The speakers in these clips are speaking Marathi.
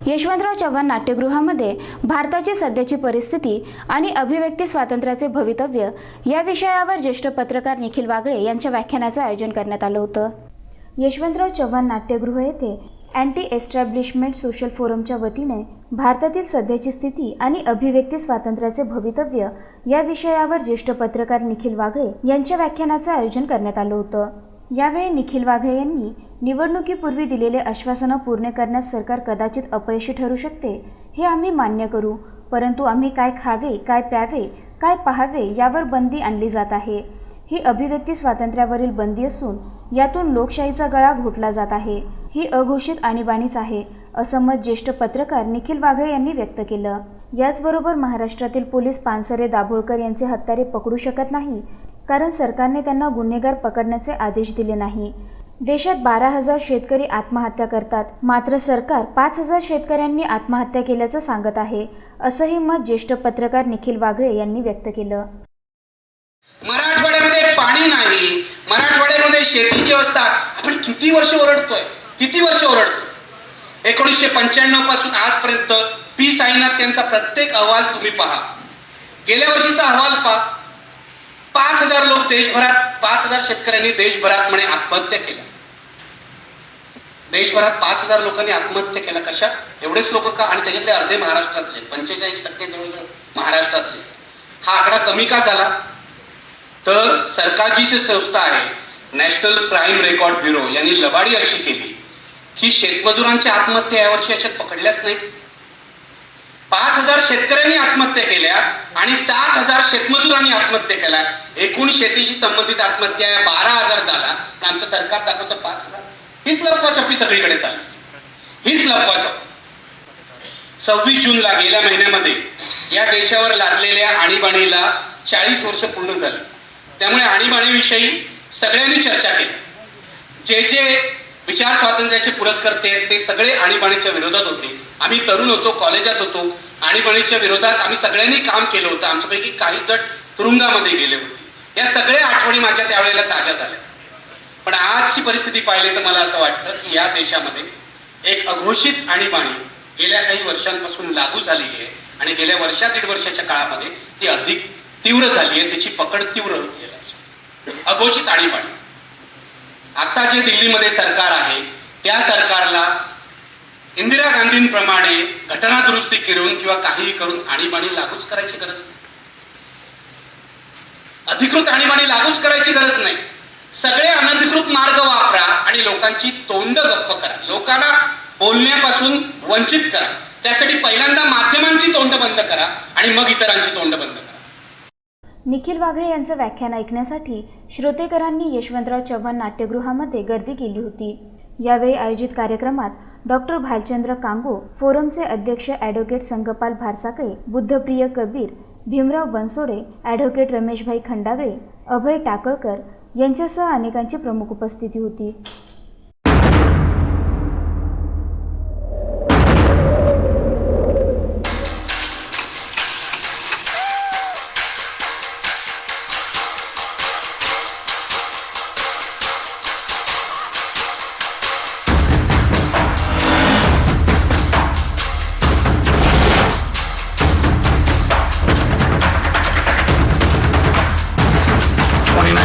यशवंतराव चव्हाण नाट्यगृहामध्ये भारताची सध्याची परिस्थिती आणि अभिव्यक्ती स्वातंत्र्याचे भवितव्य या विषयावर ज्येष्ठ पत्रकार निखिल वागळे यांच्या व्याख्यानाचे आयोजन करण्यात आले होते। यशवंतराव चव्हाण नाट्यगृह येथे अँटी एस्टॅब्लिशमेंट सोशल फोरमच्या वतीने भारतातील सध्याची स्थिती आणि अभिव्यक्ती स्वातंत्र्याचे भवितव्य या विषयावर ज्येष्ठ पत्रकार निखिल वागळे यांच्या व्याख्यानाचे आयोजन करण्यात आले होते। यावेळी निखिल वागळे यांनी निवडणुकीपूर्वी दिलेले आश्वासनं पूर्ण करण्यात सरकार कदाचित अपयशी ठरू शकते हे आम्ही मान्य करू, परंतु आम्ही काय खावे, काय प्यावे, काय पाहावे यावर बंदी आणली जात आहे। ही अभिव्यक्ती स्वातंत्र्यावरील बंदी असून यातून लोकशाहीचा गळा घोटला जात आहे। ही अघोषित आणीबाणीच आहे असं मत ज्येष्ठ पत्रकार निखिल वागळे यांनी व्यक्त केलं। याचबरोबर महाराष्ट्रातील पोलीस पानसरे दाभोळकर यांचे हत्यारे पकडू शकत नाही कारण सरकारने त्यांना गुन्हेगार पकडण्याचे आदेश दिले नाही। देशात 12,000 शेतकरी आत्महत्या करतात, मात्र सरकार 5,000 शेतकऱ्यांनी आत्महत्या केल्याचं सांगत आहे, असंही मत ज्येष्ठ पत्रकार निखिल वागळे यांनी व्यक्त केलं। मराठवाड्यामध्ये पाणी नाही, मराठवाड्यामध्ये शेतीची अवस्था, आपण किती वर्ष ओरडतोय 1995 पासून आजपर्यंत पी साईनाथ यांचा प्रत्येक अहवाल तुम्ही पहा, गेल्या वर्षीचा अहवाल पहा, 5,000 लोक देशभरात, 5,000 शेतकऱ्यांनी देशभरात म्हणे आत्महत्या केल्या। देशभरात 5,000 लोकांनी आत्महत्या केल्या। कशा? एवढेच लोक का? आणि त्याच्यातले अर्धे महाराष्ट्रातले, 45% जवळजवळ महाराष्ट्रातले। हा आकडा कमी का झाला? तर सरकारची जी संस्था आहे नॅशनल क्राईम रेकॉर्ड ब्युरो यांनी लबाडी अशी केली की शेतमजुरांच्या आत्महत्या यावर्षी याच्यात पकडल्याच नाही। 5,000 शेतकऱ्यांनी आत्महत्या केल्या आणि 7,000 शेतमजुरांनी आत्महत्या केल्या। एकूण शेतीशी संबंधित आत्महत्या 12,000 झाला, पण आमचं सरकार दाखवतं 5,000। हीच लपवाछपी सगळीकडे चालली, हीच लपवाछपी। 26 जूनला गेल्या महिन्यामध्ये या देशावर लादलेल्या आणीबाणीला 40 वर्ष पूर्ण झाली। त्यामुळे आणीबाणीविषयी सगळ्यांनी चर्चा केली। जे विचार स्वातंत्र्याचे पुरस्कर्ते आहेत ते सगळे आणीबाणीच्या विरोधात होते। आम्ही तरुण होतो, कॉलेजात होतो, आणीबाणीच्या विरोधात आम्ही सगळ्यांनी काम केलं होतं। आमच्यापैकी काही जण तुरुंगामध्ये गेले होते। या सगळ्या आठवणी माझ्या त्यावेळेला ताज्या झाल्या। पण आजची परिस्थिती पाहिली तर मला असं वाटतं की या देशामध्ये एक अघोषित आणीबाणी गेल्या काही वर्षांपासून लागू झालेली आहे आणि गेल्या दीड वर्षाच्या काळामध्ये ती अधिक तीव्र झाली आहे, त्याची पकड तीव्र होती आहे। अघोषित आणीबाणी। आता जे दिल्लीमध्ये सरकार आहे त्या सरकारला इंदिरा गांधींप्रमाणे घटना दुरुस्ती करून किंवा काहीही करून आणीबाणी लागूच करायची गरज नाही। अधिकृत आणीबाणी लागूच करायची गरज नाही। सगळे अनधिकृत मार्ग वापरा आणि लोकांची तोंड गप्प करा, लोकांना बोलण्यापासून वंचित करा। त्यासाठी पहिल्यांदा माध्यमांची तोंड बंद करा आणि मग इतरांची तोंड बंद करा। निखिल वागळे यांचं व्याख्यान ऐकण्यासाठी श्रोतेकरांनी यशवंतराव चव्हाण नाट्यगृहामध्ये गर्दी केली होती। यावेळी आयोजित कार्यक्रमात डॉक्टर भालचंद्र कांगो, फोरमचे अध्यक्ष ॲडव्होकेट संगपाल भारसाकळे, बुद्धप्रिय कबीर, भीमराव बनसोडे, ॲडव्होकेट रमेशभाई खंडागळे, अभय टाकळकर यांच्यासह अनेकांची प्रमुख उपस्थिती होती।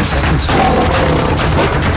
Seconds.